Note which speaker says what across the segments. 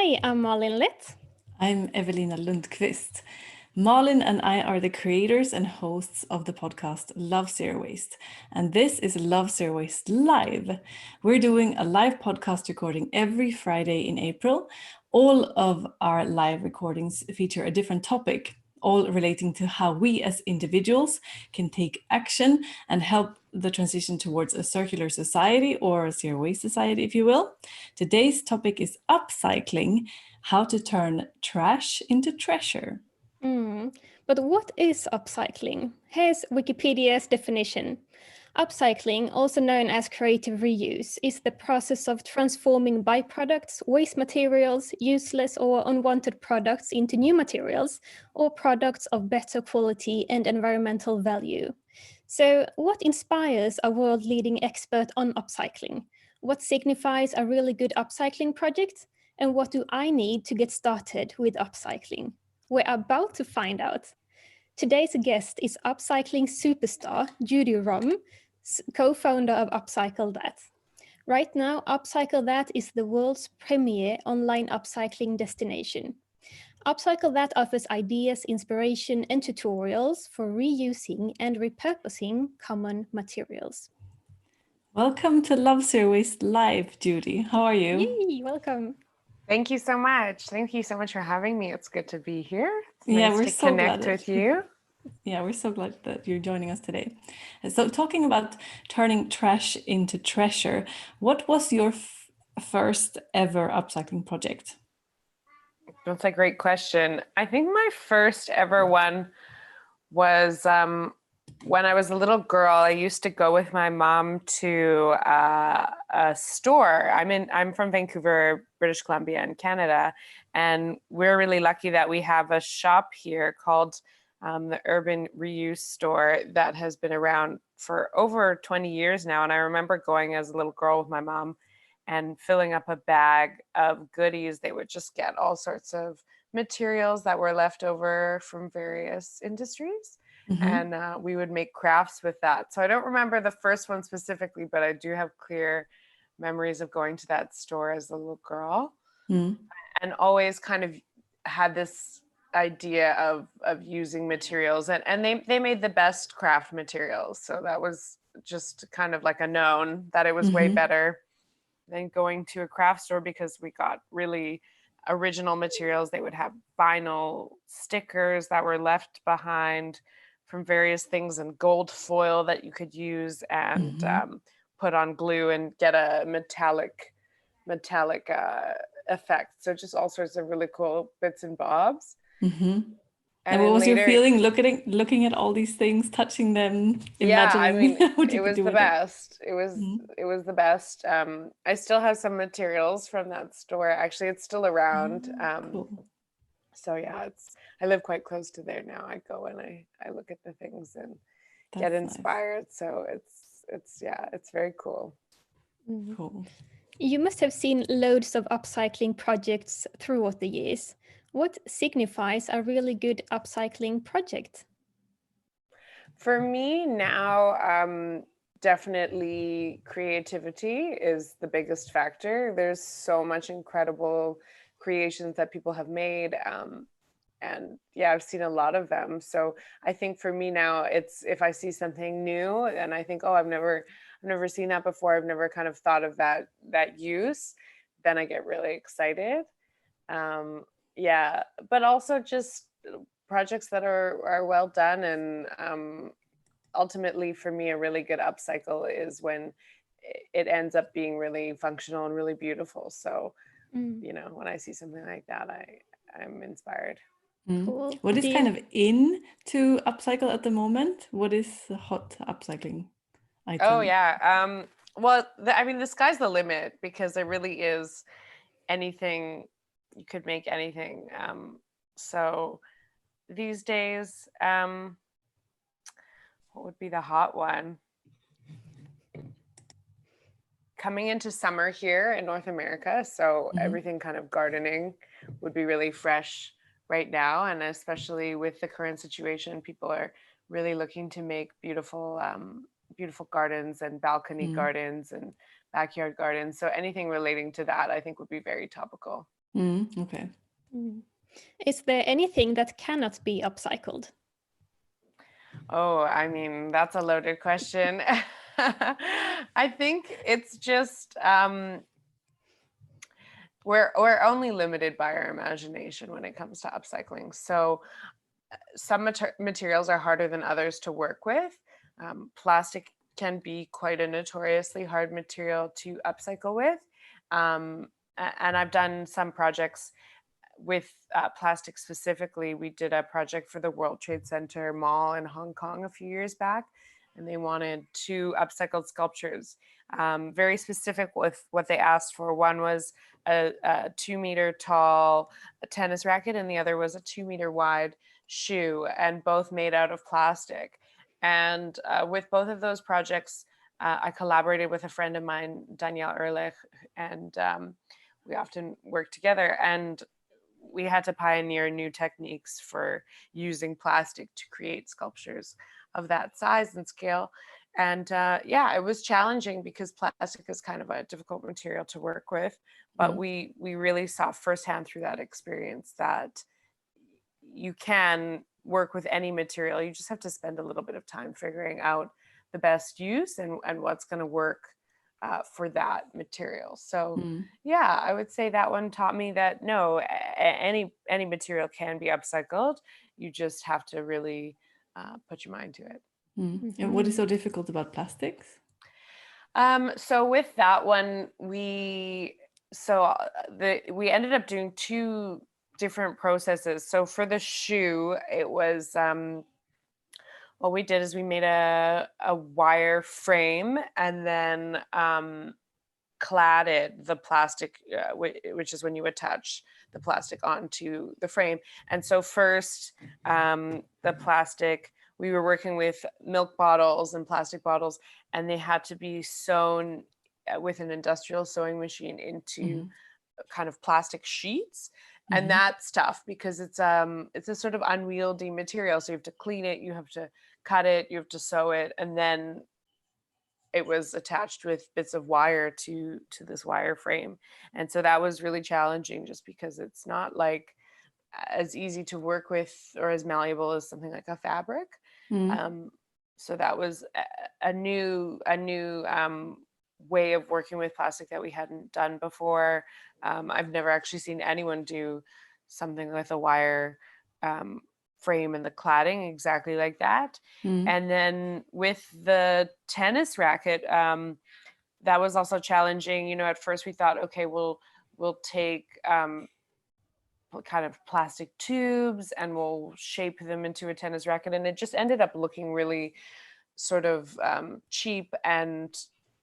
Speaker 1: Hi, I'm Malin Leth.
Speaker 2: I'm Evelina Lundqvist. Malin and I are the creators and hosts of the podcast Love Zero Waste. And this is Love Zero Waste Live. We're doing a live podcast recording every Friday in April. All of our live recordings feature a different topic, all relating to how we as individuals can take action and help the transition towards a circular society or a zero waste society, if you will. Today's topic is upcycling, how to turn trash into treasure.
Speaker 1: But what is upcycling? Here's Wikipedia's definition. Upcycling, also known as creative reuse, is the process of transforming byproducts, waste materials, useless or unwanted products into new materials or products of better quality and environmental value. So, what inspires a world-leading expert on upcycling? What signifies a really good upcycling project? And what do I need to get started with upcycling? We're about to find out. Today's guest is upcycling superstar Judy Rom, co-founder of Upcycle That. Right now, Upcycle That is the world's premier online upcycling destination. Upcycle That offers ideas, inspiration, and tutorials for reusing and repurposing common materials.
Speaker 2: Welcome to Love Zero Waste Live, Judy. How are you?
Speaker 1: Yay, welcome.
Speaker 3: Thank you so much. Thank you so much for having me. It's good to be here. It's
Speaker 2: Yeah, we're
Speaker 3: to
Speaker 2: so
Speaker 3: connect
Speaker 2: glad
Speaker 3: with you.
Speaker 2: Yeah, we're so glad that you're joining us today. So, talking about turning trash into treasure, what was your first ever upcycling project?
Speaker 3: That's a great question. I think my first ever one was when I was a little girl. I used to go with my mom to a store. I'm from Vancouver, British Columbia in Canada, and we're really lucky that we have a shop here called the Urban Reuse Store that has been around for over 20 years now. And I remember going as a little girl with my mom and filling up a bag of goodies. They would just get all sorts of materials that were left over from various industries.
Speaker 2: Mm-hmm.
Speaker 3: And we would make crafts with that. So I don't remember the first one specifically, but I do have clear memories of going to that store as a little girl.
Speaker 2: Mm.
Speaker 3: And always kind of had this idea of using materials, and they made the best craft materials. So that was just kind of like a known that it was way better than going to a craft store, because we got really original materials. They would have vinyl stickers that were left behind from various things, and gold foil that you could use and put on glue and get a metallic effect. So just all sorts of really cool bits and bobs.
Speaker 2: Mm-hmm. And what was your feeling looking at all these things, touching them, imagining what you could do with
Speaker 3: it? It was the best. I still have some materials from that store. Actually, it's still around.
Speaker 2: Cool.
Speaker 3: So yeah, I live quite close to there now. I go and I look at the things and get inspired. Nice. So it's very cool.
Speaker 2: Cool.
Speaker 1: You must have seen loads of upcycling projects throughout the years. What signifies a really good upcycling project?
Speaker 3: For me now, definitely creativity is the biggest factor. There's so much incredible creations that people have made. And yeah, I've seen a lot of them. So I think for me now, it's if I see something new and I think, oh, I've never seen that before, I've never kind of thought of that use, then I get really excited. Yeah, but also just projects that are well done. And ultimately for me, a really good upcycle is when it ends up being really functional and really beautiful. So when I see something like that, I'm inspired.
Speaker 1: Cool.
Speaker 2: What is kind of in to upcycle at the moment? What is the hot upcycling item?
Speaker 3: Oh yeah. Well, the sky's the limit, because there really is anything. You could make anything. So these days, what would be the hot one? Coming into summer here in North America, so everything kind of gardening would be really fresh right now. And especially with the current situation, people are really looking to make beautiful gardens and balcony gardens and backyard gardens. So anything relating to that, I think, would be very topical.
Speaker 2: Okay.
Speaker 1: Is there anything that cannot be upcycled?
Speaker 3: Oh, I mean, that's a loaded question. I think it's just we're only limited by our imagination when it comes to upcycling. So some materials are harder than others to work with. Plastic can be quite a notoriously hard material to upcycle with. And I've done some projects with plastic specifically. We did a project for the World Trade Center Mall in Hong Kong a few years back, and they wanted 2 upcycled sculptures, very specific with what they asked for. One was a 2-meter tall tennis racket, and the other was a 2-meter wide shoe, and both made out of plastic. And with both of those projects, I collaborated with a friend of mine, Danielle Ehrlich, and we often work together. And we had to pioneer new techniques for using plastic to create sculptures of that size and scale. And yeah, it was challenging because plastic is kind of a difficult material to work with. But we really saw firsthand through that experience that you can work with any material. You just have to spend a little bit of time figuring out the best use and what's going to work for that material. So yeah, I would say that one taught me that no, any material can be upcycled. You just have to really put your mind to it.
Speaker 2: And what is so difficult about plastics?
Speaker 3: So with that one, we ended up doing 2 different processes. So for the shoe, it was what we did is we made a wire frame and then cladded the plastic, which is when you attach the plastic onto the frame. And so first, the plastic, we were working with milk bottles and plastic bottles, and they had to be sewn with an industrial sewing machine into kind of plastic sheets. And that's tough because it's a sort of unwieldy material. So you have to clean it, you have to cut it, you have to sew it, and then it was attached with bits of wire to this wire frame. And so that was really challenging just because it's not like as easy to work with or as malleable as something like a fabric. So that was a new way of working with plastic that we hadn't done before. I've never actually seen anyone do something with a wire frame and the cladding exactly like that. And then with the tennis racket, that was also challenging. You know, at first we thought, okay, we'll take kind of plastic tubes and we'll shape them into a tennis racket, and it just ended up looking really sort of cheap and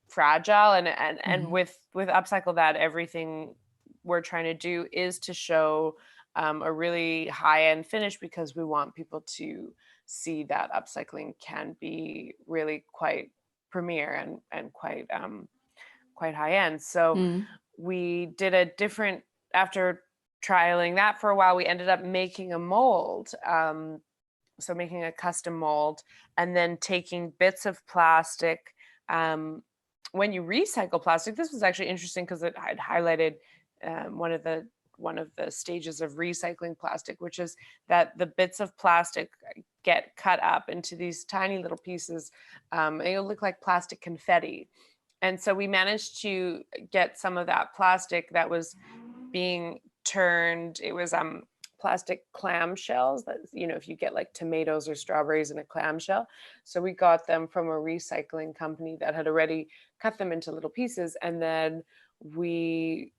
Speaker 3: fragile. And with Upcycle That, everything we're trying to do is to show a really high-end finish, because we want people to see that upcycling can be really quite premier and quite high-end. So we did a different, after trialing that for a while, we ended up making a mold. So making a custom mold and then taking bits of plastic. When you recycle plastic, this was actually interesting because it had highlighted one of the stages of recycling plastic, which is that the bits of plastic get cut up into these tiny little pieces. And it'll look like plastic confetti. And so we managed to get some of that plastic that was being turned. It was plastic clamshells that, you know, if you get like tomatoes or strawberries in a clamshell. So we got them from a recycling company that had already cut them into little pieces. And then we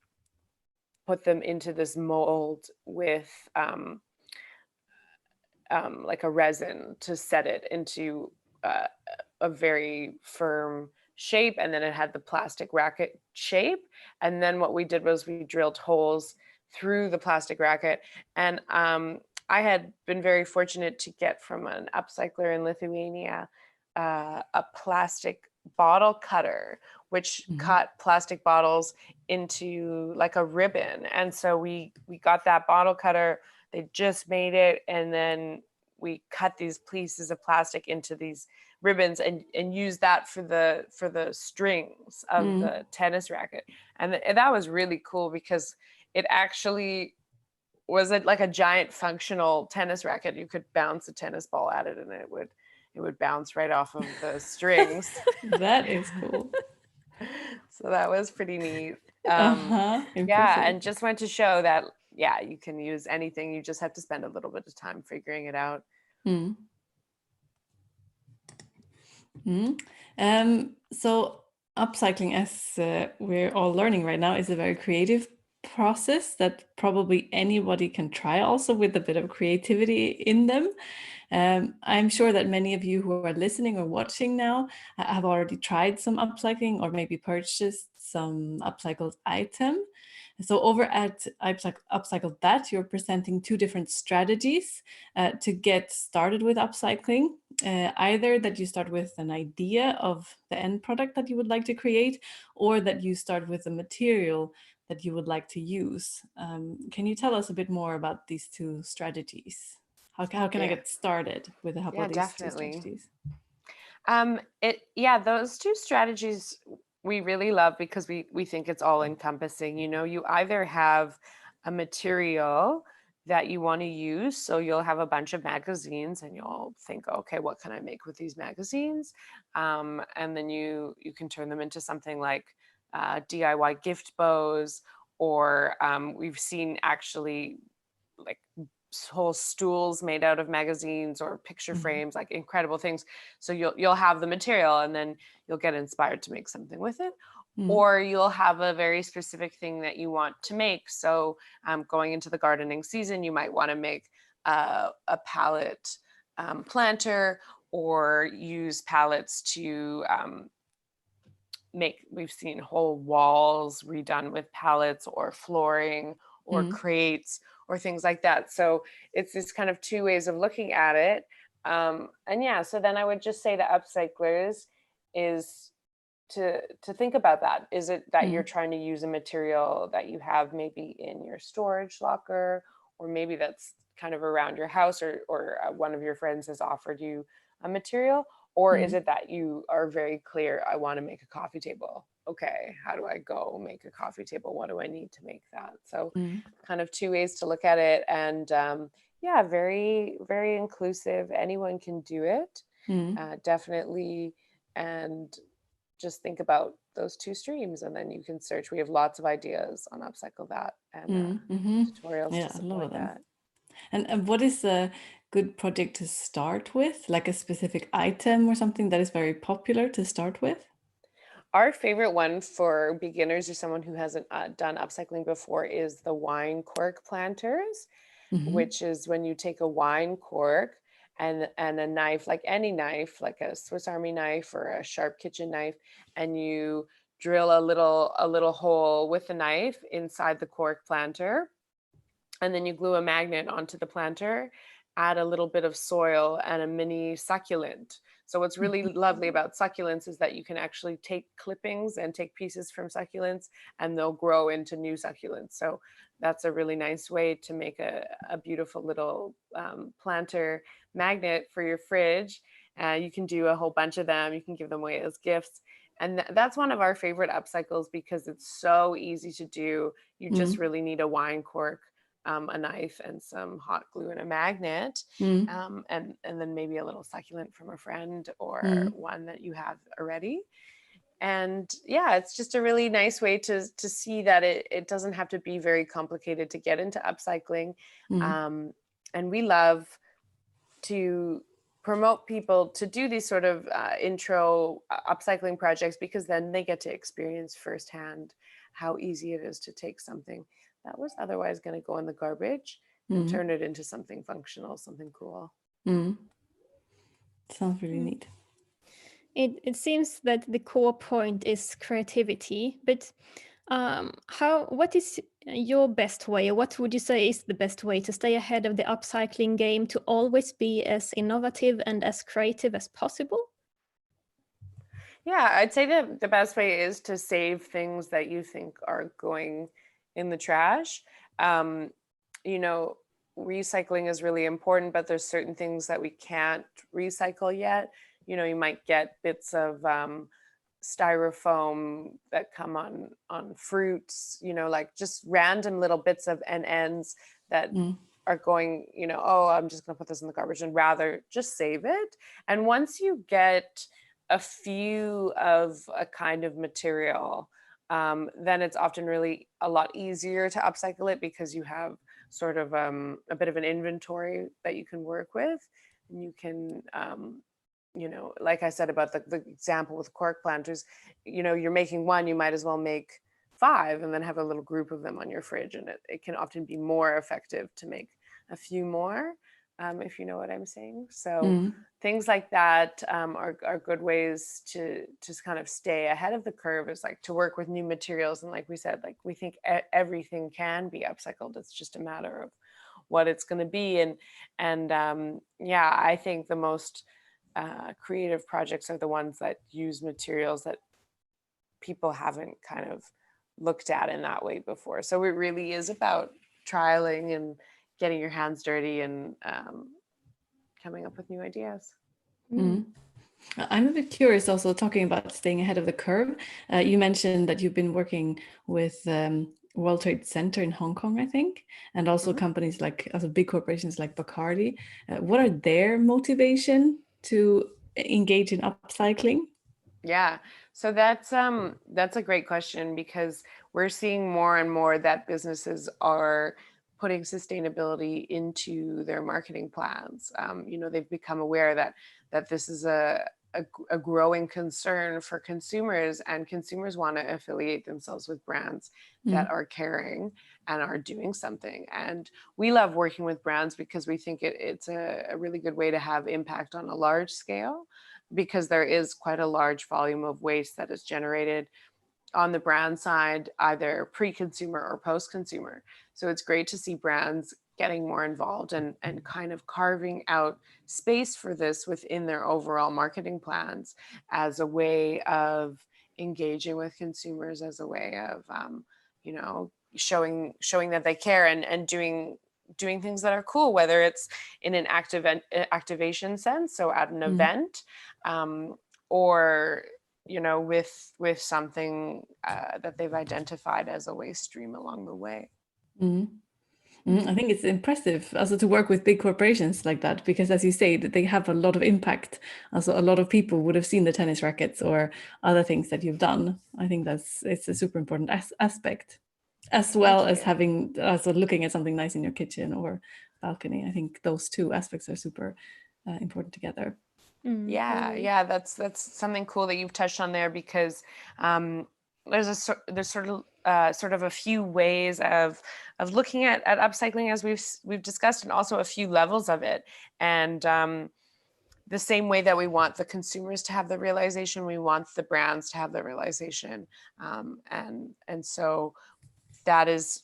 Speaker 3: put them into this mold with like a resin to set it into a very firm shape. And then it had the plastic racket shape. And then what we did was we drilled holes through the plastic racket. And I had been very fortunate to get from an upcycler in Lithuania a plastic bottle cutter, which cut plastic bottles into like a ribbon. And so we got that bottle cutter, they just made it, and then we cut these pieces of plastic into these ribbons and use that for the strings of the tennis racket. And that was really cool because it actually was like a giant functional tennis racket. You could bounce a tennis ball at it and it would bounce right off of the strings.
Speaker 2: That is cool.
Speaker 3: So that was pretty neat.
Speaker 2: Impressive.
Speaker 3: Yeah, and just went to show that, yeah, you can use anything. You just have to spend a little bit of time figuring it out.
Speaker 2: So upcycling, as we're all learning right now, is a very creative process that probably anybody can try, also with a bit of creativity in them. I'm sure that many of you who are listening or watching now have already tried some upcycling or maybe purchased some upcycled item. So over at Upcycle That, you're presenting two different strategies to get started with upcycling. Either that you start with an idea of the end product that you would like to create, or that you start with a material that you would like to use. Can you tell us a bit more about these two strategies? How can I get started with the help of these two strategies?
Speaker 3: Those two strategies we really love because we think it's all encompassing. You know, you either have a material that you want to use. So you'll have a bunch of magazines and you'll think, okay, what can I make with these magazines? And then you can turn them into something like DIY gift bows, or we've seen actually like whole stools made out of magazines or picture frames, like incredible things. So you'll have the material and then you'll get inspired to make something with it. Or you'll have a very specific thing that you want to make. So going into the gardening season, you might want to make a pallet planter, or use pallets to we've seen whole walls redone with pallets, or flooring, or crates, or things like that. So it's this kind of two ways of looking at it. So then I would just say to upcyclers is to think about that. Is it that you're trying to use a material that you have maybe in your storage locker, or maybe that's kind of around your house, or one of your friends has offered you a material? Or is it that you are very clear, I want to make a coffee table. Okay, how do I go make a coffee table? What do I need to make that? So kind of two ways to look at it. And very, very inclusive. Anyone can do it, definitely. And just think about those two streams, and then you can search. We have lots of ideas on Upcycle That, and tutorials to support that.
Speaker 2: And what is a good project to start with? Like a specific item or something that is very popular to start with?
Speaker 3: Our favorite one for beginners or someone who hasn't done upcycling before is the wine cork planters, which is when you take a wine cork and a knife, like any knife, like a Swiss Army knife or a sharp kitchen knife, and you drill a little hole with the knife inside the cork planter, and then you glue a magnet onto the planter, add a little bit of soil and a mini succulent. So what's really lovely about succulents is that you can actually take clippings and take pieces from succulents, and they'll grow into new succulents. So that's a really nice way to make a beautiful little planter magnet for your fridge. You can do a whole bunch of them. You can give them away as gifts. And that's one of our favorite upcycles because it's so easy to do. You just really need a wine cork, a knife, and some hot glue and a magnet, and then maybe a little succulent from a friend, or one that you have already. And yeah, it's just a really nice way to see that it doesn't have to be very complicated to get into upcycling. And we love to promote people to do these sort of intro upcycling projects, because then they get to experience firsthand how easy it is to take something that was otherwise going to go in the garbage and turn it into something functional, something cool.
Speaker 2: Sounds really neat.
Speaker 1: It seems that the core point is creativity, but what is your best way, or what would you say is the best way to stay ahead of the upcycling game, to always be as innovative and as creative as possible?
Speaker 3: Yeah, I'd say the best way is to save things that you think are going in the trash. Recycling is really important, but there's certain things that we can't recycle yet. You might get bits of styrofoam that come on fruits, you know, like just random little bits of ends that are going, you know, oh, I'm just going to put this in the garbage, and rather just save it. And once you get a few of a kind of material, then it's often really a lot easier to upcycle it, because you have sort of a bit of an inventory that you can work with, and you can, you know, like I said about the example with cork planters, you know, you're making one, you might as well make 5 and then have a little group of them on your fridge, and it can often be more effective to make a few more, if you know what I'm saying. So things like that are good ways to just kind of stay ahead of the curve, is like to work with new materials. And like we said, like we think everything can be upcycled. It's just a matter of what it's going to be. And yeah, I think the most creative projects are the ones that use materials that people haven't kind of looked at in that way before. So it really is about trialing and getting your hands dirty and coming up with new ideas.
Speaker 2: I'm a bit curious also, talking about staying ahead of the curve. You mentioned that you've been working with World Trade Center in Hong Kong, I think, and also companies like, also big corporations like Bacardi. What are their motivation to engage in upcycling?
Speaker 3: Yeah, so that's a great question, because we're seeing more and more that businesses are putting sustainability into their marketing plans. You know, they've become aware that this is a growing concern for consumers, and consumers want to affiliate themselves with brands that are caring and are doing something. And we love working with brands because we think it's a really good way to have impact on a large scale, because there is quite a large volume of waste that is generated on the brand side, either pre-consumer or post-consumer. So it's great to see brands getting more involved and kind of carving out space for this within their overall marketing plans, as a way of engaging with consumers, as a way of, you know, showing that they care, and doing things that are cool, whether it's in an activation sense, so at an event, or, you know, with something that they've identified as a waste stream along the way.
Speaker 2: I think it's impressive also to work with big corporations like that, because as you say, that they have a lot of impact. Also, a lot of people would have seen the tennis rackets or other things that you've done. I think it's a super important aspect, as well as having, also looking at something nice in your kitchen or balcony. I think those two aspects are super important together.
Speaker 3: Yeah, that's something cool that you've touched on there, because there's sort of a few ways of looking at upcycling, as we've discussed, and also a few levels of it. And the same way that we want the consumers to have the realization, we want the brands to have the realization, and so that is,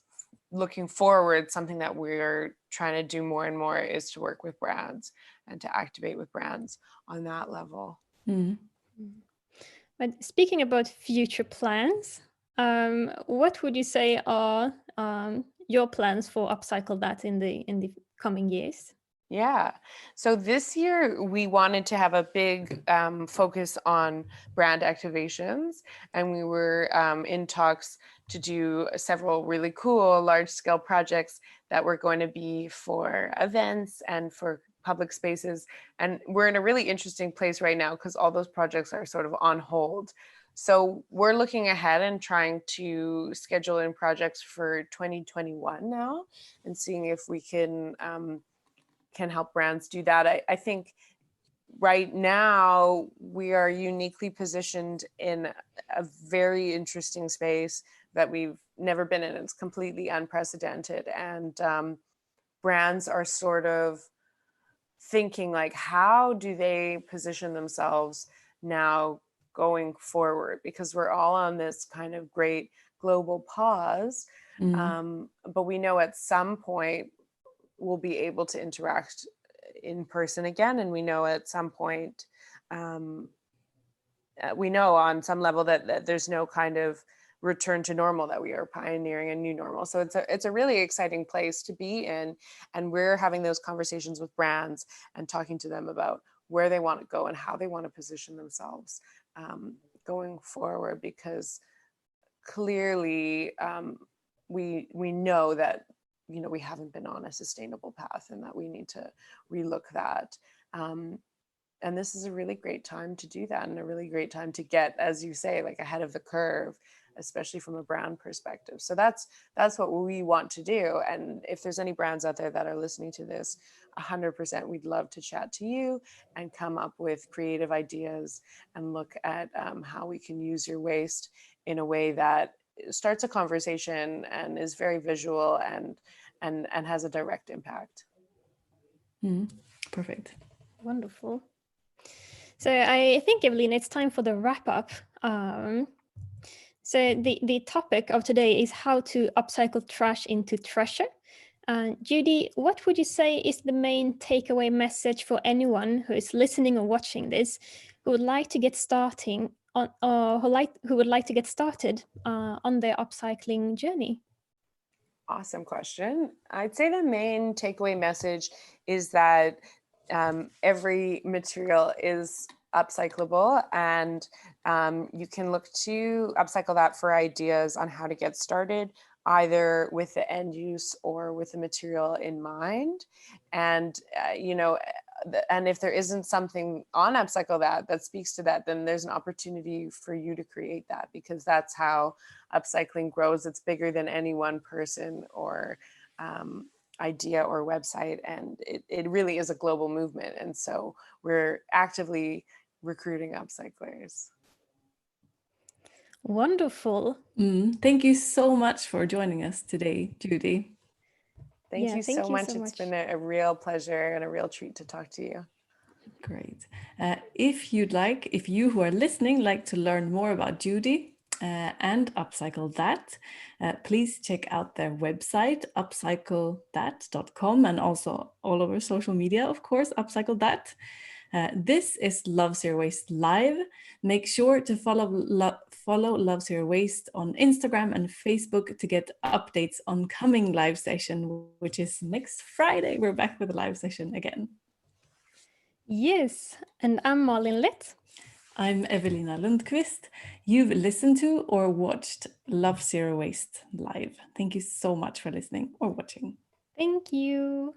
Speaker 3: looking forward, something that we're trying to do more and more, is to work with brands and to activate with brands on that level.
Speaker 1: But speaking about future plans, what would you say are your plans for Upcycle That in the coming years?
Speaker 3: Yeah. So this year we wanted to have a big focus on brand activations, and we were in talks to do several really cool large-scale projects that were going to be for events and for public spaces. And we're in a really interesting place right now, because all those projects are sort of on hold. So we're looking ahead and trying to schedule in projects for 2021 now, and seeing if we can help brands do that. I think right now we are uniquely positioned in a very interesting space that we've never been in. It's completely unprecedented, and brands are sort of thinking, like, how do they position themselves now going forward, because we're all on this kind of great global pause, but we know at some point we'll be able to interact in person again. And we know at some point, we know on some level that there's no kind of return to normal, that we are pioneering a new normal. So it's a really exciting place to be in. And we're having those conversations with brands and talking to them about where they want to go and how they want to position themselves going forward, because clearly we know that, you know, we haven't been on a sustainable path and that we need to relook that. And this is a really great time to do that, and a really great time to get, as you say, like ahead of the curve, especially from a brand perspective. So that's what we want to do. And if there's any brands out there that are listening to this, 100%, we'd love to chat to you and come up with creative ideas and look at how we can use your waste in a way that starts a conversation and is very visual and has a direct impact.
Speaker 2: Perfect.
Speaker 1: Wonderful. So I think, Evelina, it's time for the wrap up. So the topic of today is how to upcycle trash into treasure. Judy, what would you say is the main takeaway message for anyone who is listening or watching this, who would like to get starting on, or who would like to get started on their upcycling journey?
Speaker 3: Awesome question. I'd say the main takeaway message is that every material is upcyclable, and you can look to Upcycle That for ideas on how to get started, either with the end use or with the material in mind. And you know, and if there isn't something on Upcycle That speaks to that, then there's an opportunity for you to create that, because that's how upcycling grows. It's bigger than any one person or idea or website, and it really is a global movement. And so we're actively recruiting upcyclers.
Speaker 1: Wonderful.
Speaker 2: Thank you so much for joining us today, Judy.
Speaker 3: Thank you so much. It's been a real pleasure and a real treat to talk to you.
Speaker 2: Great. If you who are listening like to learn more about Judy and Upcycle That, please check out their website, upcyclethat.com, and also all over social media, of course, Upcycle That. This is Love Zero Waste Live. Make sure to follow Love Zero Waste on Instagram and Facebook to get updates on coming live session, which is next Friday. We're back with a live session again.
Speaker 1: Yes, and I'm Malin Leth.
Speaker 2: I'm Evelina Lundqvist. You've listened to or watched Love Zero Waste Live. Thank you so much for listening or watching.
Speaker 1: Thank you.